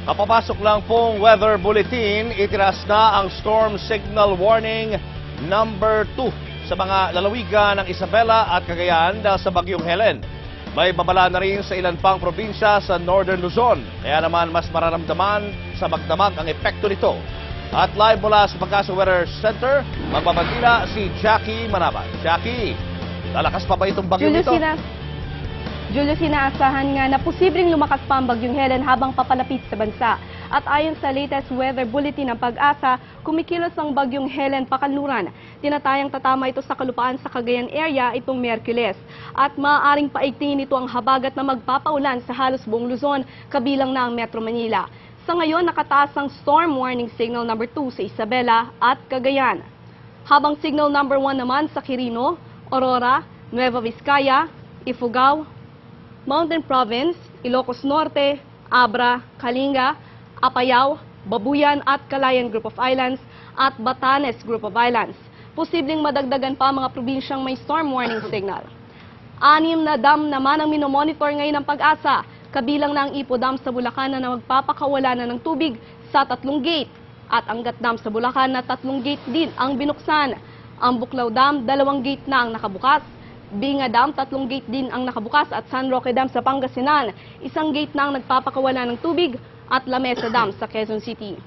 Kapapasok lang pong weather bulletin, itiras na ang storm signal warning number 2 sa mga lalawigan ng Isabela at Cagayan dahil sa bagyong Helen. May babala na rin sa ilan pang probinsya sa Northern Luzon, kaya naman mas mararamdaman sa magdamag ang epekto nito. At live mula sa Pagasa Weather Center, magbabandila si Jackie Manaban. Jackie, lalakas pa ba itong bagyong ito? Julius, inaasahan nga na posibleng lumakas pa ang bagyong Helen habang papalapit sa bansa. At ayon sa latest weather bulletin ng Pag-asa, kumikilos ang bagyong Helen pakanluran. Tinatayang tatama ito sa kalupaan sa Cagayan area itong Miyerkules. At maaaring paigtingin ito ang habagat na magpapaulan sa halos buong Luzon, kabilang na ang Metro Manila. Sa ngayon, nakataas ang storm warning signal number 2 sa Isabela at Cagayan. Habang signal number 1 naman sa Quirino, Aurora, Nueva Vizcaya, Ifugao, Mountain Province, Ilocos Norte, Abra, Kalinga, Apayao, Babuyan at Calayan Group of Islands at Batanes Group of Islands. Posibleng madagdagan pa mga probinsyang may storm warning signal. 6 na dam naman ang minomonitor ngayon ng Pag-asa, kabilang na ang Ipo Dam sa Bulacan na magpapakawala na ng tubig sa 3 gate at ang Gat Dam sa Bulacan na 3 gate din ang binuksan. Ang Buklaw Dam, 2 gate na ang nakabukas. Binga Dam, 3 gate din ang nakabukas at San Roque Dam sa Pangasinan, 1 gate na ang nagpapakawala ng tubig at Lamesa Dam sa Quezon City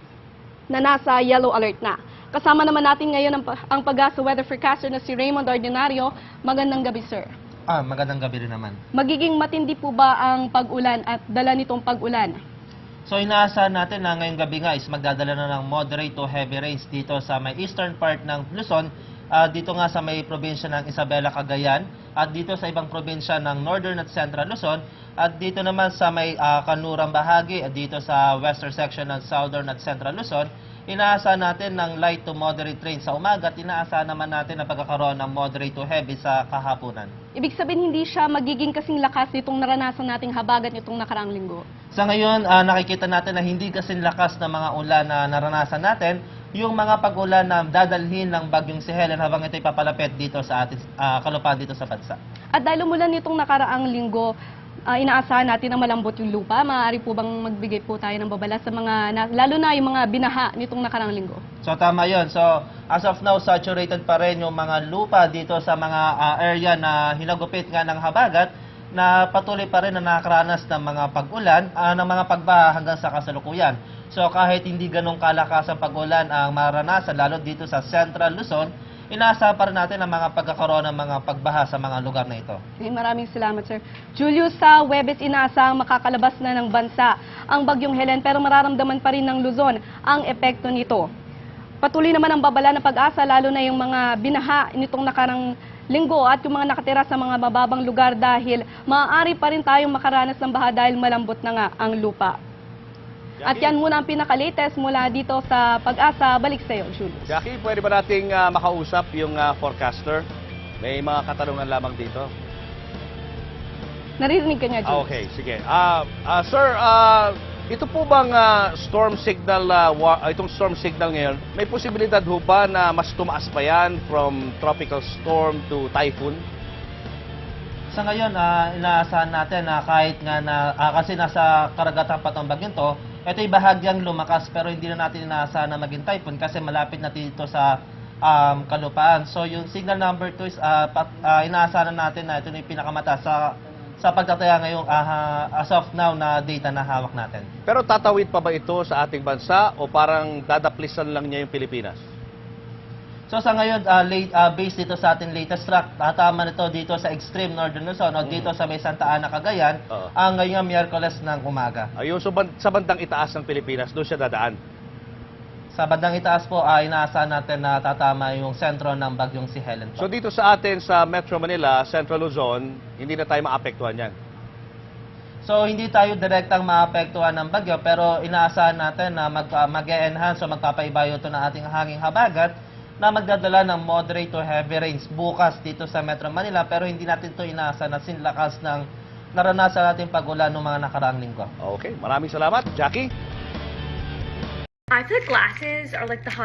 na nasa yellow alert na. Kasama naman natin ngayon ang Pag-asa weather forecaster na si Raymond Ordinario. Magandang gabi, sir. Magandang gabi rin naman. Magiging matindi po ba ang pag-ulan at dala nitong pag-ulan? So inaasahan natin na ngayong gabi nga is magdadala na ng moderate to heavy rains dito sa may eastern part ng Luzon, dito nga sa may probinsya ng Isabela, Cagayan, at dito sa ibang probinsya ng Northern at Central Luzon, at dito naman sa may kanurang bahagi, at dito sa western section ng Southern at Central Luzon. Inaasahan natin ng light to moderate rain sa umaga at inaasahan naman natin na pagkakaroon ng moderate to heavy sa kahaponan. Ibig sabihin hindi siya magiging kasing lakas nitong naranasan nating habagat nitong nakaraang linggo. Sa ngayon, nakikita natin na hindi kasing lakas ng mga ulan na naranasan natin, yung mga pag-ulan na dadalhin ng bagyong si Helen habang ito'y papalapit dito sa ating kalupaan dito sa bansa. At dahil umulan nitong nakaraang linggo, inaasahan natin na malambot yung lupa. Maaari po bang magbigay po tayo ng babala sa mga, lalo na yung mga binaha nitong nakaraang linggo? So tama yun. So as of now, saturated pa rin yung mga lupa dito sa mga area na hinagupit nga ng habagat, na patuloy pa rin na nakakaranas ng mga pag-ulan, ng mga pagbaha hanggang sa kasalukuyan. So kahit hindi ganong kalakas ang pag-ulan ang maranasan, lalo dito sa Central Luzon, inaasahan pa rin natin ang mga pagkakaroon ng mga pagbaha sa mga lugar na ito. Maraming salamat, sir. Julius, sa Huwebes inaasahang makakalabas na ng bansa ang bagyong Helen, pero mararamdaman pa rin ng Luzon ang epekto nito. Patuloy naman ang babala ng Pag-asa, lalo na yung mga binaha nitong nakarang linggo at yung mga nakatira sa mga mababang lugar dahil maaari pa rin tayong makaranas ng baha dahil malambot na nga ang lupa. At yan muna ang pinaka-latest mula dito sa Pag-asa. Balik sa iyo, Julius. Jackie, pwede ba nating makausap yung forecaster? May mga katanungan lamang dito. Naririnig ka niya, Julius. Okay, sige. Sir, ito po bang storm signal, itong storm signal ngayon, may posibilidad ho ba na mas tumaas pa yan from tropical storm to typhoon? Sa ngayon, inaasahan natin na kahit nga na, kasi nasa karagatan pa itong bagyong to, ito'y bahagyang lumakas pero hindi na natin inaasahan na maging typhoon kasi malapit na dito sa kalupaan. So yung signal number 2 is inaasahan natin na ito na yung pinakamataas sa pagtataya ngayong as of now na data na hawak natin. Pero tatawid pa ba ito sa ating bansa o parang dadaplisan lang niya yung Pilipinas? So sa ngayon, based dito sa ating latest track, tatama nito dito sa extreme northern Luzon o dito sa may Santa Ana, Cagayan, ang ngayong Miyerkules ng umaga. Ayun, so sa bandang itaas ng Pilipinas, doon siya dadaan? Sa bandang itaas po, inaasahan natin na tatama yung sentro ng bagyong si Helen. So dito sa atin, sa Metro Manila, Central Luzon, hindi na tayo maapektuhan yan? So hindi tayo direktang maapektuhan ng bagyo, pero inaasahan natin na mag-e-enhance o magpapaibayo ito ng ating hanging habagat na magdadala ng moderate to heavy rains bukas dito sa Metro Manila, pero hindi natin ito inaasahan na sinlakas ng naranasan natin pag-ulan ng mga nakaraang linggo. Okay, maraming salamat. Jackie? I feel like glasses are like the